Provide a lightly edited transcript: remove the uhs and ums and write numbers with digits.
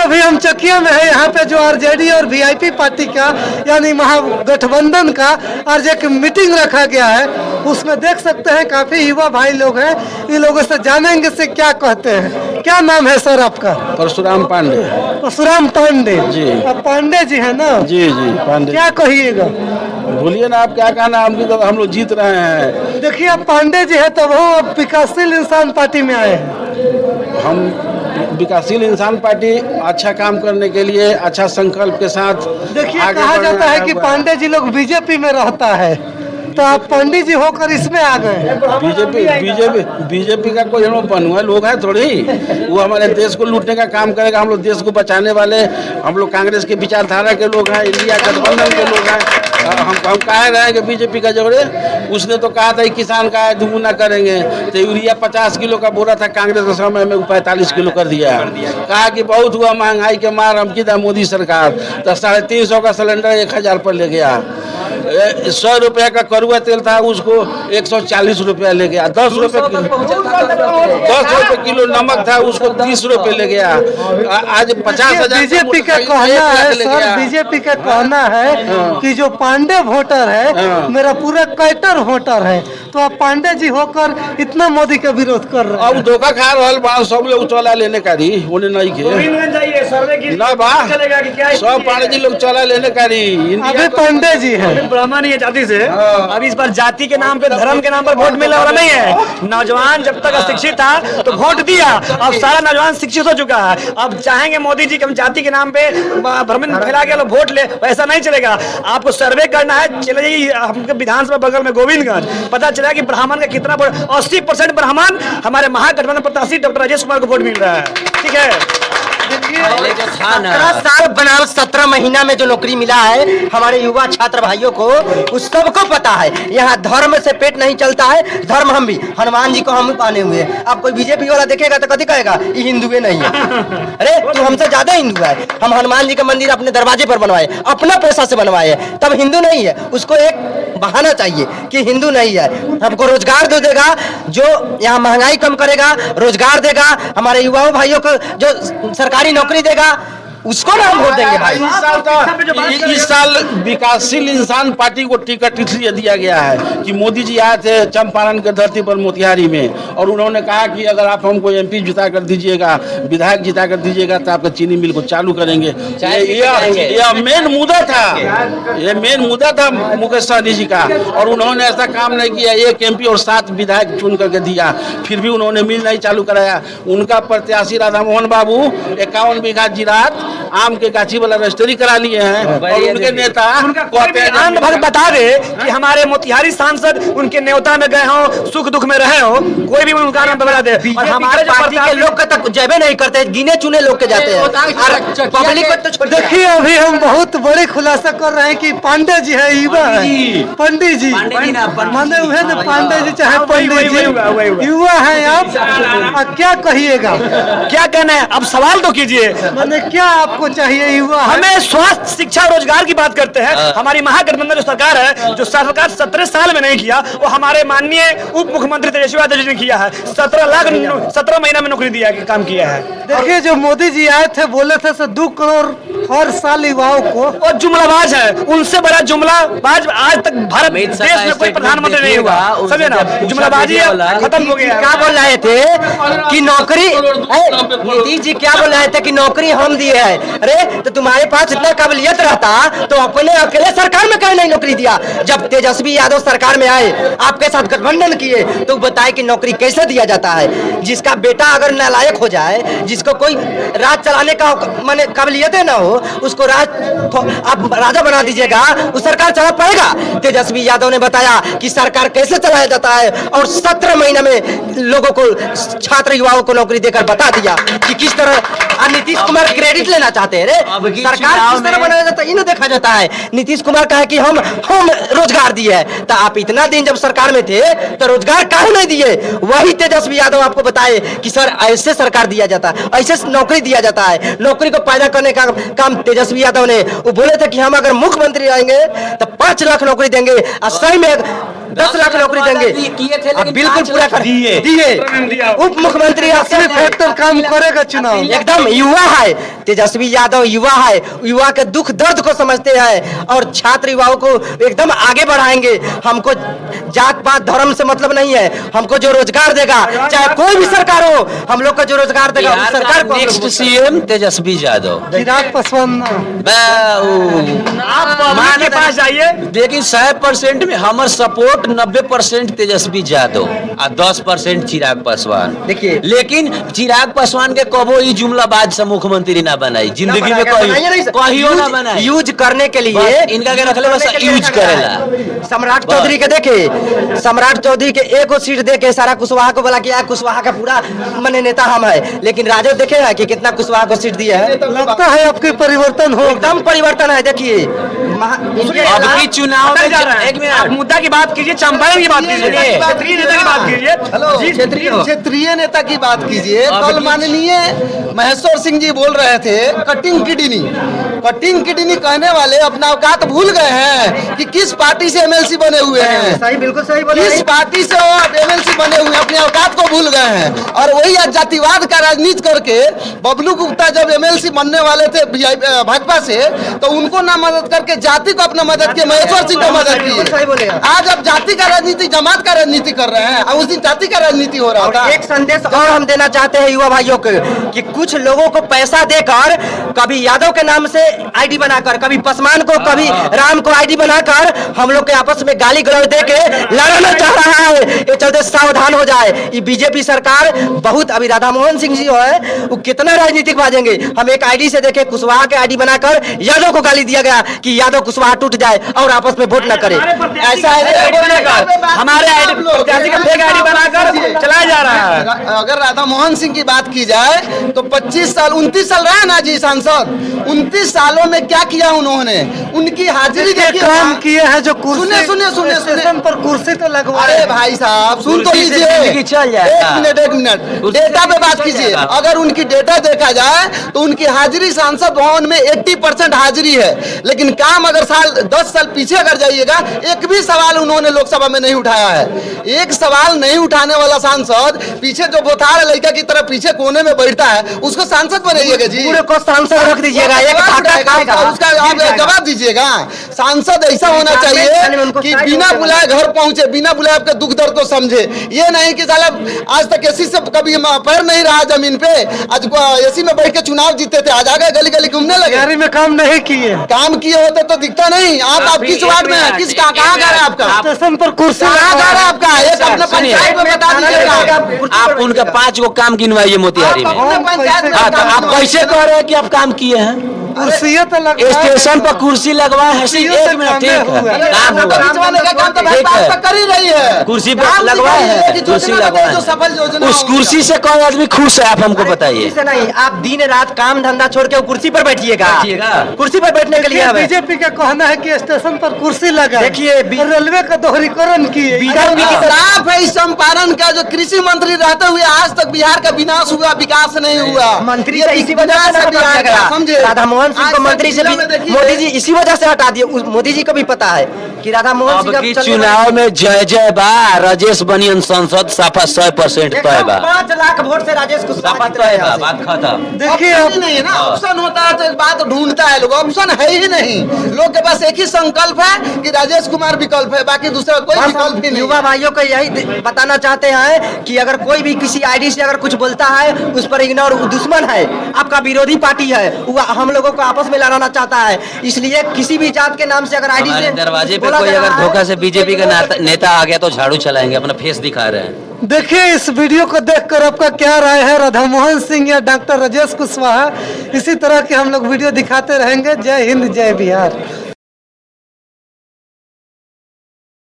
अभी हम चकिया में है। यहाँ पे जो आरजेडी और वीआईपी पार्टी का यानी महागठबंधन का आज एक मीटिंग रखा गया है, उसमें देख सकते हैं काफी युवा भाई लोग हैं। इन लोगों से जानेंगे से क्या कहते हैं। क्या नाम है सर आपका? परशुराम पांडे। परशुराम पांडे जी। आप पांडे जी है ना? जी जी पांडे। क्या कहिएगा? बोलिए ना, आप क्या कहना, हम लोग जीत रहे हैं। देखिए आप पांडे जी है तो वो विकासशील इंसान पार्टी में आए हैं। हम विकासशील इंसान पार्टी अच्छा काम करने के लिए अच्छा संकल्प के साथ देखिए आगे कहा बढ़ना जाता है कि पांडे जी लोग बीजेपी में रहता है, तो आप पंडित जी होकर इसमें आ गए। बीजेपी का कोई हम लोग बनुआ लोग है थोड़ी, वो हमारे देश को लूटने का काम करेगा। हम लोग देश को बचाने वाले, हम लोग कांग्रेस के विचारधारा के लोग हैं, इंडिया गठबंधन के लोग हैं। हम कह रहे हैं कि बीजेपी का जोड़े, उसने तो कहा था किसान का दुगुना करेंगे, तो यूरिया 50 किलो का बोरा था, कांग्रेस के समय में 45 किलो कर दिया। कहा कि बहुत हुआ महंगाई के मार, हम की था मोदी सरकार, तो 350 का सिलेंडर 1000 पर ले गया। 100 रुपया का करुआ तेल था, उसको 140 रुपया ले गया। 10 रुपये किलो नमक था, उसको 30 रुपये ले गया। आज 50,000 बीजेपी का कहना है सर, बीजेपी का कहना है कि जो पांडे वोटर है मेरा पूरा कैटर वोटर है, तो आप पांडे जी होकर इतना मोदी का विरोध कर रहे हैं। अब धोखा खा रहा है सब लोग चला लेने का रही, उन्हें नहीं के ना बा सब पांडे जी लोग चला लेने का रही। अभी पांडे जी है ब्राह्मण ही है जाति से। अब इस बार जाति के नाम पे, धर्म के नाम पर वोट मिलने वाला नहीं है। नौजवान जब तक अशिक्षित था तो वोट दिया, अब सारा नौजवान शिक्षित हो चुका है। अब चाहेंगे मोदी जी कि हम जाति के नाम पे भ्रम फैला के लोग वोट ले, ऐसा नहीं चलेगा। आपको सर्वे करना है, चले जाइए हमके विधानसभा बगल में गोविंदगंज, पता चला कि ब्राह्मण का कितना 80% ब्राह्मण हमारे महागठबंधन प्रत्याशी डॉक्टर राजेश कुमार को वोट मिल रहा है। ठीक है, 17 साल बनाम 17 महीना में जो नौकरी मिला है हमारे युवा छात्र भाइयों को, उस सबको पता है यहाँ धर्म से पेट नहीं चलता है। धर्म हम भी, हनुमान जी को हम भी पाने हुए हैं। अब कोई बीजेपी वाला देखेगा तो कभी कहेगा ये हिंदू नहीं है। अरे तू हमसे ज्यादा हिंदू है। हम हनुमान जी का मंदिर अपने दरवाजे पर बनवाए, अपना पैसा से बनवाए, तब हिंदू नहीं है। उसको एक बहाना चाहिए कि हिंदू नहीं है। हमको रोजगार दे देगा, जो यहाँ महंगाई कम करेगा, रोजगार देगा, हमारे युवाओं भाइयों को जो सरकारी नौकरी देगा, उसको ना हम वोट देंगे भाई। इस साल विकासशील इंसान पार्टी को टिकट इसलिए दिया गया है कि मोदी जी आए थे चंपारण के धरती पर मोतिहारी में, और उन्होंने कहा कि अगर आप हमको एमपी जिता कर दीजिएगा, विधायक जिता कर दीजिएगा, तो आपका चीनी मिल को चालू करेंगे। यह मेन मुद्दा था, ये मेन मुद्दा था मुकेश सहनी जी का, और उन्होंने ऐसा काम नहीं किया। 1 एमपी और 7 विधायक चुन करके दिया, फिर भी उन्होंने मिल नहीं चालू कराया। उनका प्रत्याशी राधा मोहन बाबू 51 बीघा जिरात आम के गाछी वाला रजिस्ट्री करा लिए हैं, और उनके नेता बता दे कि हमारे मोतिहारी सांसद उनके न्योता में गए हो, सुख दुख में रहे हो, कोई भी उनका नाम बता दे। और हमारे पार्टी के लोग तक जबे नहीं करते, गिने चुने लोग के जाते हैं, पब्लिक को तो। देखिए अभी हम बहुत बड़े खुलासा कर रहे हैं कि पांडे जी है, युवा है, पंडित जी माने हुए ना, पांडे जी चाहे पंडित जी, युवा है आप क्या कहिएगा? क्या कहना है, अब सवाल तो कीजिए। माने क्या आपको चाहिए? युवा हमें स्वास्थ्य, शिक्षा, रोजगार की बात करते हैं। हमारी महागठबंधन जो सरकार है, जो सरकार 17 साल में नहीं किया, वो हमारे माननीय उप मुख्यमंत्री तेजस्वी यादव जी ने किया है। 17 महीना में नौकरी दिया है, काम किया है। देखिए जो मोदी जी आए थे, बोले थे 2 करोड़ हर साल युवाओं को, और जुमलाबाज है, उनसे बड़ा जुमलाबाज आज तक भारत देश में कोई प्रधानमंत्री नहीं हुआ। समझे ना, जुमलाबाजी खत्म हो गया। क्या बोल रहे थे कि नौकरी, नीतीश जी क्या बोल रहे थे कि नौकरी हम दिए है। अरे तो तुम्हारे पास इतना काबिलियत रहता तो अपने अकेले सरकार में क्यों नहीं नौकरी दिया? जब तेजस्वी यादव सरकार में आए, आपके साथ गठबंधन किए, तो बताए कि नौकरी कैसे दिया जाता है। जिसका बेटा अगर नालायक हो जाए, जिसको कोई राज चलाने का माने काबिलियत ना हो, उसको आप राजा बना दीजिएगा, उस सरकार चला पाएगा? तेजस्वी यादव ने बताया कि सरकार कैसे चलाया जाता है, और 17 महीने में लोगों को, छात्र युवाओं को नौकरी देकर बता दिया कि किस तरह। नीतीश कुमार क्रेडिट लेना चाहते हैं, सरकार किस तरह बनाया जाता है ये देखा जाता है। नीतीश कुमार कहा कि हम रोजगार दिए है, तो आप इतना दिन जब सरकार में थे तो रोजगार काहे नहीं दिए? वही तेजस्वी यादव आपको बताए कि सर ऐसे सरकार दिया जाता है, ऐसे नौकरी दिया जाता है। नौकरी को पैदा करने का काम तेजस्वी यादव ने, वो बोले थे कि हम अगर मुख्यमंत्री रहेंगे तो 5 लाख नौकरी देंगे, और सही में 10 लाख नौकरी देंगे किए थे, अब लेकिन बिल्कुल 5 पूरा लाख कर दिए। उप मुख्यमंत्री असली फैक्टर काम करेगा चुनाव। एकदम युवा है, तेजस्वी यादव युवा है, युवा के दुख दर्द को समझते हैं और छात्र युवाओं को एकदम आगे बढ़ाएंगे। हमको जात पात धर्म से मतलब नहीं है, हमको जो रोजगार देगा चाहे कोई भी सरकार हो, हम लोग को जो रोजगार देगा उस सरकार को हम लोग next vote CM Tejashwi Yadav. Chirag Paswan आप पब्लिक के पास जाइए, देखिए 100% में हमार सपोर्ट 90% तेजस्वी यादव और 10% चिराग पासवान। देखिए। लेकिन चिराग पासवान के कबो ई जुमलाबाज से मुख्यमंत्री ना बनाई जिंदगी में, बनाइए नहीं सर। कहियो ना बनाई। यूज करने के लिए बस इनका के रखले बस यूज करेला। सम्राट चौधरी के देखे, सम्राट चौधरी के एगो सीट दे के सारा कुशवाहा को बोला कि यार कुशवाहा का पूरा मने नेता हम है, लेकिन राजद देखे है कि कितना कुशवाहा को सीट दिया है। लगता है आपके परिवर्तन हो। एकदम परिवर्तन है। देखिए अब की चुनाव में एक आप मिनट मुद्दा की बात कीजिए, चंपारण की बात कीजिए, क्षेत्रीय नेता की बात कीजिए। हेलो, क्षेत्रीय नेता की बात कीजिए। कल माननीय महेश्वर सिंह जी बोल रहे थे कटिंग किडनी कहने वाले अपना औकात भूल गए हैं कि किस पार्टी से एमएलसी बने हुए हैं। सही, बिल्कुल सही बोले। किस पार्टी से वो एमएलसी बने हुए हैं, अपने औकात को भूल गए हैं। और वही आज जातिवाद का राजनीति करके बबलू गुप्ता जब एमएलसी बनने वाले थे भाजपा से, तो उनको ना मदद करके जाति को अपना मदद किया, महेश्वर सिंह को मदद सही बोले की। आप। आज अब जाति का राजनीति, जमात का राजनीति कर रहे हैं, और उस दिन जाति का राजनीति हो रहा और था। एक संदेश और हम देना चाहते हैं युवा भाइयों को कि कुछ लोगों को पैसा देकर, कभी यादव के नाम से आईडी बनाकर, कभी पासवान को, कभी राम को आईडी बनाकर हम लोग के आपस में गाली गलौज दे के लड़ाना चाह रहा है। ये चलते सावधान हो जाए। ये बीजेपी सरकार बहुत, अभी राधा मोहन सिंह जी जो है वो कितना राजनीतिक बाजेंगे। हम एक आईडी से देखे कुशवाहा के आईडी बनाकर यादव को गाली दिया गया कि यादव कुशवाहा टूट जाए और आपस में वोट न करे। ऐसा है हमारे प्रत्याशी का फेक आईडी बनाकर चलाया जा रहा है। अगर राधा मोहन सिंह की बात की जाए तो 25 साल 29 साल रहे ना जी सांसद, 29 सालों में क्या किया उन्होंने, उनकी हाजिरी देखिए। काम किए हैं जो कुर्सी सुने स्टेशन पर कुर्सी तो लगवाए। अरे भाई साहब सुन तो कुर्सी से लीजिए, जिंदगी चल जाएगा। एक मिनट कुर्सी डेटा से पे बात जिंदगी चल कीजिए। जाएगा। अगर उनकी डेटा देखा जाए तो उनकी हाजिरी सांसद भवन में 80% हाजिरी है, लेकिन काम अगर 10 साल पीछे अगर जाइएगा, एक भी सवाल उन्होंने लोकसभा में नहीं उठाया है। एक सवाल नहीं उठाने वाला सांसद पीछे जो बोथार लड़का की तरह पीछे कोने में बैठता है, उसको सांसद बनाइएगा जी। पूरे को सांसद रख दीजिएगा, एक घाटा खाएगा। उसका आप जवाब दीजिएगा। सांसद ऐसा होना चाहिए कि बिना बुलाए घर पहुंचे, बिना बुलाए आपके दुख दर्द को समझे। ये नहीं कि साला आज तक एसी से कभी पैर नहीं रहा जमीन पे, आज एसी में बैठ के चुनाव जीते थे, आज आ गए गली गली घूमने लगे। तैयारी में काम नहीं किए। काम किए होते तो दिखता नहीं। आप किस वार्ड में हैं, किस कहाँ घर है आपका, स्टेशन पर कुर्सी कहाँ घर है आपका, एक अपने सुनिए। पंचायत में बता दीजिएगा। आप उनका 5 गो काम गिनवाइए मोतिहारी में। अपने पंचायत में हाँ, तो बता आप दीजिए। कैसे कह रहे हैं कि आप काम किए हैं? कुर्सियाँ तो लगवाए। स्टेशन पर कुर्सी लगवाए हैं, सिर्फ कुर्सियों 1 से मिनट, कामे ठीक हुआ। है, काम फोटो हुआ। खिंचवाने का काम तो ठीक भाजपा है। कर ही रही है। कुर्सी पे काम लगवाए दिखाइए हैं, कि कुर्सी योजना लगवाए बताइए जो सफल हैं। योजना उस होगी। कुर्सी से कौन आदमी खुश है, आप हमको बताइए। से नहीं, आप दिन रात काम धंधा छोड़ के वो कुर्सी पर बैठिएगा। बैठिएगा। कुर्सी पर बैठने के लिए हमें बीजेपी का कहना है कि स्टेशन पर कुर्सी लगा। देखिए, रेलवे का दोहरीकरण किए। बीजेपी की तरफ साफ है इस चंपारण का जो कृषि मंत्री रहते हुए आज तक बिहार का विनाश हुआ, विकास नहीं हुआ। मंत्री ये से इसी वजह से विनाश है हटा बिहार दिया का, गया। समझे? राधा मोहन सिंह आज को तक मंत्री से जिला में देखिए, मोदी जी इसी वजह से हटा दिए। मोदी जी को भी पता है कि राधा मोहन अब सिंह की चलने चुनाव में जय जय बा, राजेश बनियन संसद साफा 100% तय बा। 5 लाख वोट से राजेश कुशवाहा साफा जीत रहे तय हैं बा, यहाँ से। बात खत्म। देखिए ऑप्शन अब ही नहीं है ना। ऑप्शन होता है तो एक बात ढूंढता है लोग, ऑप्शन है ही नहीं। लोग के पास एक ही संकल्प है कि राजेश कुमार विकल्प है, बाकी दूसरा कोई बस विकल्प हम ही नहीं। युवा भाइयों को यही बताना चाहते हैं कि अगर कोई भी किसी आईडी से अगर कुछ बोलता है उस पर इग्नोर, दुश्मन है, आपका विरोधी पार्टी है, वो हम लोगों को आपस में लड़ाना चाहता है। इसलिए किसी भी जात के नाम से अगर आईडी हमारे से दरवाजे पे बोला कोई जा रहा अगर है, धोखा से बीजेपी का नेता आ गया तो झाड़ू चलाएंगे, अपना फेस दिखा रहे हैं। देखिए इस वीडियो को देखकर आपका क्या राय है, राधा मोहन सिंह या डॉक्टर राजेश कुशवाहा। इसी तरह के हम लोग वीडियो दिखाते रहेंगे। जय हिंद, जय बिहार।